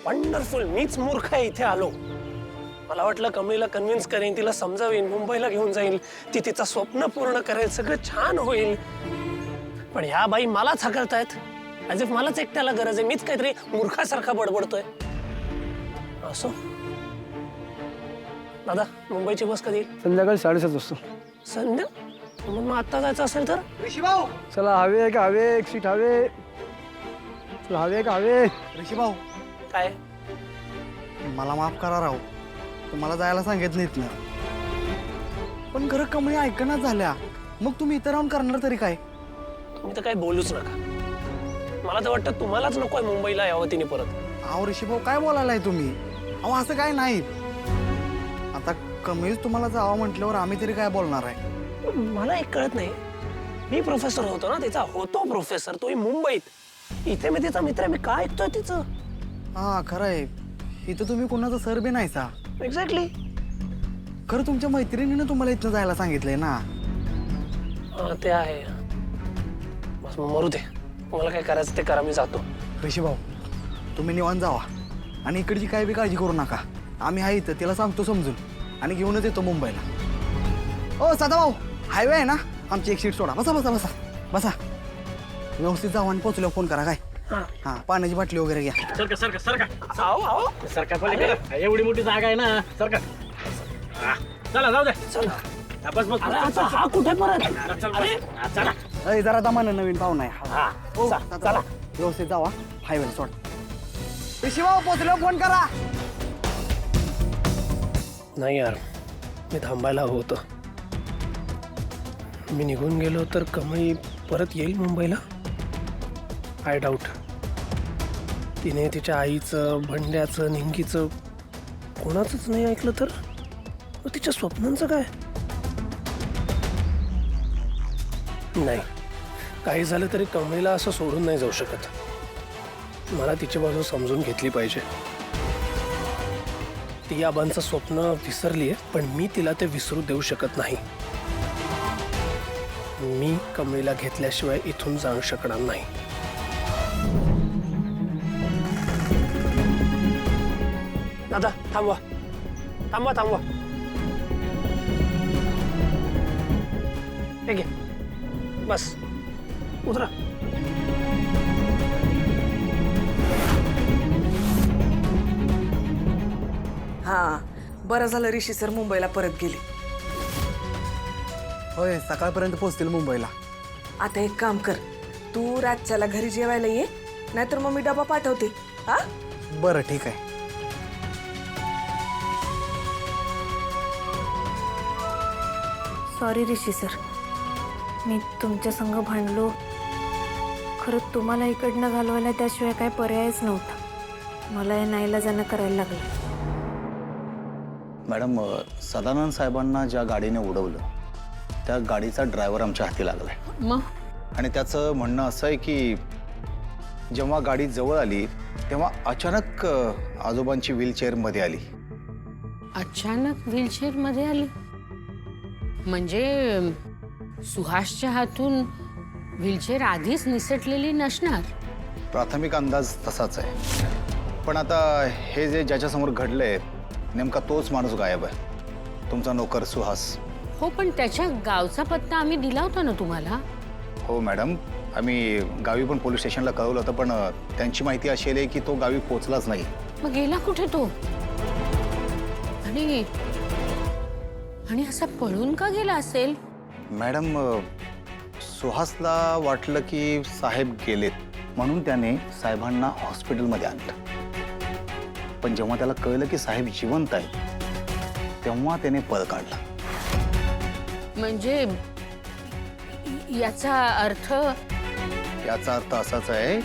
Wonderful. मीच मूर्ख आहे इथे आलो. मला वाटलं कमळीला कन्व्हिन्स करेन, तिला समजावेन, मुंबईला घेऊन जाईल, ती तिचं स्वप्न पूर्ण करेल, सगळं छान होईल. पण ह्या बाई मलाच हकलतायत, ॲज इफ मलाच एकट्याला गरज आहे. मीच काहीतरी मूर्खासारखा बडबडतोय. असो दादा, मुंबईची बस कधी येईल? संध्याकाळी 7:30 वाजता. संध्या मग आता जायचं असेल तर ऋषी भाऊ, चला, हवे का हवे, एक सीट हवे. चला, हवे का हवे. ऋषी भाऊ, काय? मला माफ करा राव, तुम्हाला जायला सांगितलं नाहीत ना. पण खरं कमळी ऐकणार झाल्या, मग तुम्ही इथं राहून करणार तरी काय? तुम्ही तर काही बोलूच नका. मला तर वाटतं तुम्हालाच नकोय मुंबईला यावं तिने परत. अहो ऋषी भाऊ, काय बोलायलाय तुम्ही? अहो असं काय नाही. आता कमळीच तुम्हाला जावं म्हटल्यावर आम्ही तरी काय बोलणार आहे? मला एक कळत नाही, मी प्रोफेसर होतो ना, तिचा होतो प्रोफेसर, तोही मुंबईत. इथे मी तिचा मित्र आहे, मी काय ऐकतोय तिचं? हा खरं आहे, इथं तुम्ही कोणाचा सर बी नाहीसा. एक्झॅक्टली. खरं तुमच्या मैत्रिणीनं तुम्हाला इथं जायला सांगितलंय ना. हा ते आहे. बस मग मरू दे, तुम्हाला काय करायचं ते करा, मी जातो. ऋषी भाऊ, तुम्ही निवांत जावा आणि इकडची काय बी काळजी करू नका. आम्ही आहे इथं, तिला सांगतो समजून आणि घेऊनच येतो मुंबईला. ओ सदाभाऊ, हायवे आहे ना, आमची एक सीट सोडा. बसा बसा बसा बसा. व्यवस्थित जावा आणि पोचल्यावर फोन करा. काय? हा, पाण्याची बाटली वगैरे घ्या. आओ आओ. एवढी मोठी जागा आहे ना, सरका. चला जाऊ दे. चला. बस बस. अरे आता हा कुठे परत? अरे चला. अय जरा दमानं, नवीन पाहुणा आहे. हा. ओ, चला व्यवस्थित जावा, हायवे सोड. ऋषी भाऊ, पोचल्यावर फोन करा. नाही यार, मी थांबायला हवं होतं. मी निघून गेलो तर कमळी परत येईल मुंबईला? I doubt. तिने तिच्या आईचं, भंड्याचं, निंगीचं कोणाचंच नाही ऐकलं तर? मग तिच्या स्वप्नांचं काय? नाही, काही झालं तरी कमळीला असं सोडून नाही जाऊ शकत. मला तिची बाजू समजून घेतली पाहिजे. ती आबांचं स्वप्न विसरली आहे, पण मी तिला ते विसरू देऊ शकत नाही. मी कमळीला घेतल्याशिवाय इथून जाऊ शकणार नाही. दादा थांबवा, थांबवा थांबवा. हे घे, बस उतरा. हा, बरं झालं ऋषी सर मुंबईला परत गेले. होय, सकाळपर्यंत पोहोचतील मुंबईला. आता एक काम कर, तू रातच्याला घरी जेवायला ये, नाहीतर मग मी डबा पाठवते. हा, बरं ठीक आहे. सॉरी ऋषी सर, मी तुमच्या संग भांडलो. खरं तुम्हाला इकडनं घालवायला त्याशिवाय काय पर्यायच नव्हता. मला हे नाईलाजानं करायला लागलं. मॅडम, सदानंद साहेबांना ज्या गाडीने उडवलं त्या गाडीचा ड्रायव्हर आमच्या हाती लागलाय. मग आणि त्याचं म्हणणं असं आहे की जेव्हा गाडी जवळ आली तेव्हा अचानक आजोबांची व्हीलचेअरमध्ये आली. अचानक व्हीलचेअरमध्ये आली म्हणजे सुहासच्या हातून व्हीलचेअर आधीच निसटलेली नसणार. प्राथमिक अंदाज तसाच आहे. पण आता हे जे ज्याच्यासमोर घडलंय नेमका तोच माणूस गायब आहे, तुमचा नोकर सुहास. हो, पण त्याच्या गावचा पत्ता आम्ही दिला होता ना तुम्हाला. हो मॅडम, आम्ही गावी पण पोलीस स्टेशनला कळवलं होतं, पण त्यांची माहिती अशी आहे की तो गावी पोचलाच नाही. मग गेला कुठे तो? आणि आणि असा पळून का गेला असेल? मॅडम, सुहासला वाटलं की साहेब गेलेत म्हणून त्याने साहेबांना हॉस्पिटलमध्ये आणलं. पण जेव्हा त्याला कळलं की साहेब जिवंत आहेत तेव्हा त्याने पळ काढला. म्हणजे याचा अर्थ असाच आहे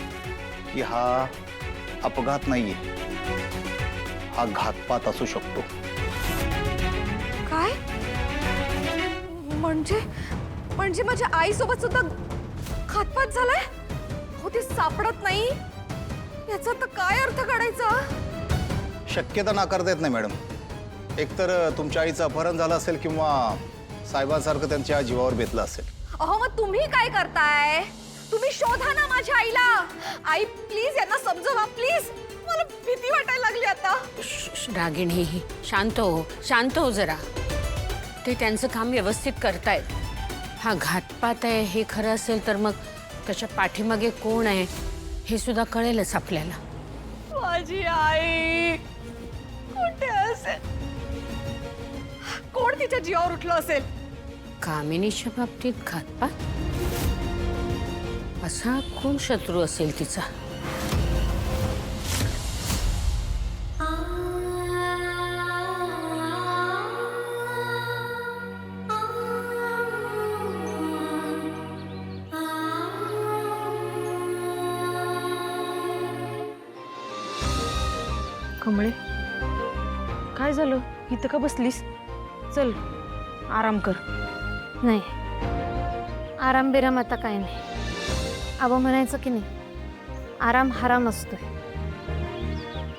की हा अपघात नाहीये, हा घातपात असू शकतो. काय? म्हणजे माझ्या आईसोबत सुद्धा घातपात झालाय? हो, ते सापडत नाही, याचा आता काय अर्थ काढायचा? शक्यता नाकारता येत नाही मॅडम. एकतर तुमच्या आईचं अपहरण झालं असेल किंवा साहेबांसारखं त्यांच्या जीवावर बेतलं असेल. अहो, मग तुम्ही काय करताय? तुम्ही शोधा ना माझ्या आईला. आई प्लीज यांना समजवा प्लीज. मला भीती वाटायला रागिणी, शांत हो जरा. ते त्यांचं काम व्यवस्थित करतायत. हा घातपात आहे हे खरं असेल तर मग त्याच्या पाठीमागे कोण आहे हे सुद्धा कळेलच आपल्याला. माझी आई कुठे असेल? कोण तिच्या जीवावर उठलं असेल? कामिनीच्या बाबतीत घातपात? असा कोण शत्रू असेल तिचा? कमळे, काय झालं? इथं का बसलीस? चल आराम कर. नाही, आराम बिराम आता काय नाही. आबा म्हणायचं की नाही, आराम हराम असतोय.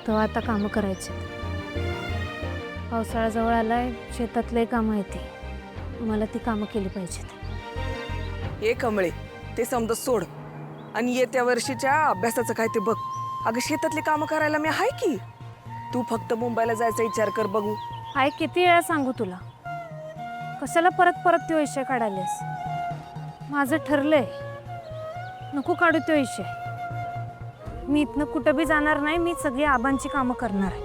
तो आता कामं करायचे. पावसाळा जवळ आलाय, शेतातले कामं येते, मला ती कामं केली पाहिजेत. हे कमळे, ते समजा सोड आणि येत्या वर्षीच्या अभ्यासाचं काय ते बघ. अगं शेतातली कामं करायला मी आहे की. तू फक्त मुंबईला जायचा विचार कर बघू. आई, किती वेळा सांगू तुला, कशाला परत परत तो विषय काढायलास? माझं ठरलंय, नको काढू तो विषय. मी इथनं कुठं बी जाणार नाही. मी सगळी आबांची कामं करणार आहे.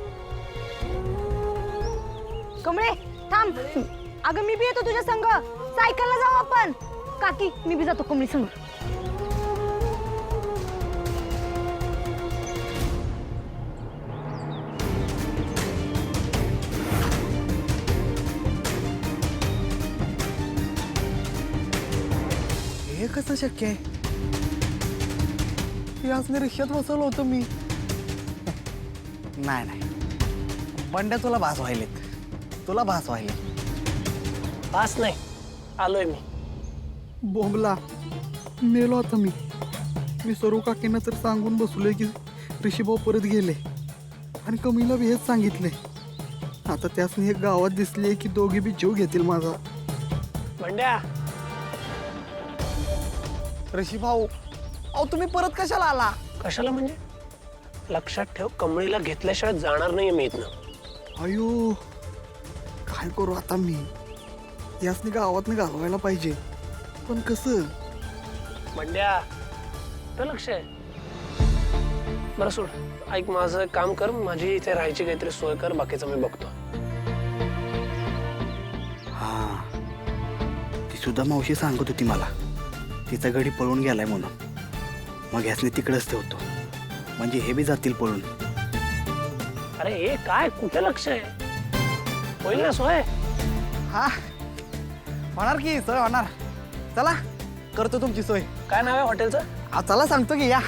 कमळे थांब. अगं मी बी येतो तुझ्या संग. सायकलला जाऊ आपण. काकी मी बी जातो कमळी संग. हे कसं शक्य आहे? हे असले रिक्षात बसवलं होतं मी. नाही नाही, बंड्या तुला भास व्हायलेत, तुला भास व्हायले. पास नाही, आलोय मी. बोंबला मेलो आता मी सरू काकींना तर सांगून बसलोय की ऋषीभाऊ परत गेले आणि कमीला बी हेच सांगितले. आता त्यासनी एक गावात दिसले की दोघे बी जीव घेतील माझा. बंड्या, ऋषीभाऊ, अहो तुम्ही परत कशाला आला? कशाला म्हणजे? लक्षात ठेव, कमळीला घेतल्याशिवाय जाणार नाहीये मी इथनं. अयो, काय करू आता मी? यासनी गावातनं घालवायला पाहिजे, पण कसं? बंड्या, तर लक्ष आहे. बरं सोड, ऐक, माझं काम कर, माझी इथे राहायची काहीतरी सोय कर, बाकीचं मी बघतो. हा, ती सुद्धा मावशी सांगत होती मला, तिचा गडी पळून गेलाय म्हणून. मग यासनी तिकडेच ठेवतो, म्हणजे हे बी जातील पळून. अरे हे काय, कुठे लक्ष आहे? होईल ना सोय? हा, होणार की सोय होणार. चला, करतो तुमची सोय. काय नाव आहे हॉटेलचं? चला सांगतो की या.